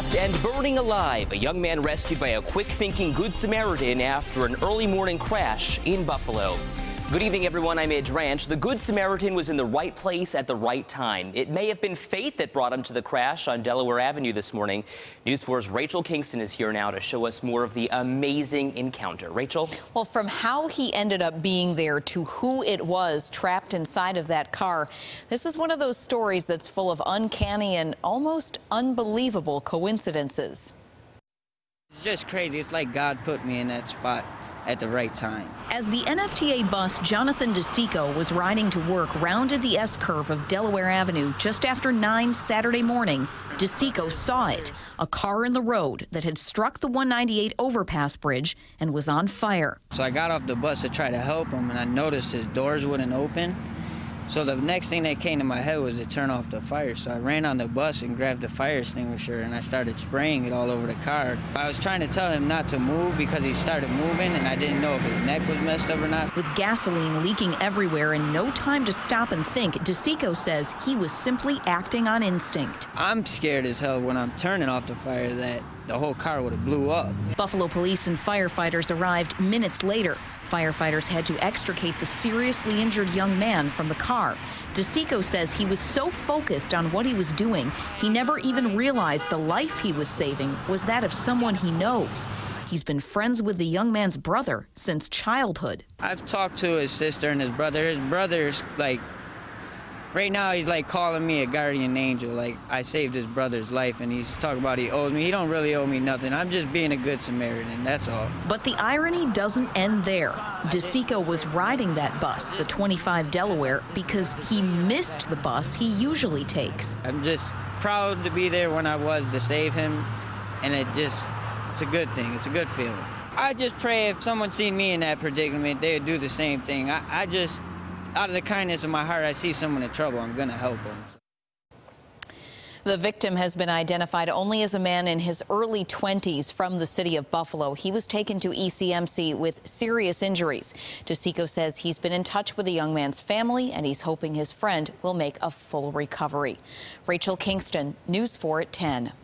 trapped and burning alive. A young man rescued by a quick-thinking Good Samaritan after an early morning crash in Buffalo. Good evening, everyone. I'm Ed Ranch. The Good Samaritan was in the right place at the right time. It may have been fate that brought him to the crash on Delaware Avenue this morning. News 4's Rachel Kingston is here now to show us more of the amazing encounter. Rachel? Well, from how he ended up being there to who it was trapped inside of that car, this is one of those stories that's full of uncanny and almost unbelievable coincidences. It's just crazy. It's like God put me in that spot at the right time. As the NFTA bus Jonathan Dececco was riding to work rounded the S-curve of Delaware Avenue just after 9 Saturday morning, Dececco saw it, a car in the road that had struck the 198 overpass bridge and was on fire. So I got off the bus to try to help him, and I noticed his doors wouldn't open. So the next thing that came to my head was to turn off the fire. So I ran on the bus and grabbed the fire extinguisher, and I started spraying it all over the car. I was trying to tell him not to move because he started moving, and I didn't know if his neck was messed up or not. With gasoline leaking everywhere and no time to stop and think, Dececco says he was simply acting on instinct. I'm scared as hell when I'm turning off the fire that the whole car would have blew up. Buffalo police and firefighters arrived minutes later. Firefighters had to extricate the seriously injured young man from the car. Dececco says he was so focused on what he was doing, he never even realized the life he was saving was that of someone he knows. He's been friends with the young man's brother since childhood. I've talked to his sister and his brother. His brother's like, right now he's like calling me a guardian angel. Like, I saved his brother's life, and he's talking about he owes me. He don't really owe me nothing. I'm just being a good Samaritan, that's all. But the irony doesn't end there. Dececco was riding that bus, the 25 Delaware, because he missed the bus he usually takes. I'm just proud to be there when I was to save him, and it's a good thing. It's a good feeling. I just pray if someone seen me in that predicament, they would do the same thing. I just, out of the kindness of my heart, I see someone in trouble, I'm going to help them. The victim has been identified only as a man in his early 20s from the city of Buffalo. He was taken to ECMC with serious injuries. Dececco says he's been in touch with the young man's family, and he's hoping his friend will make a full recovery. Rachel Kingston, News 4 at 10.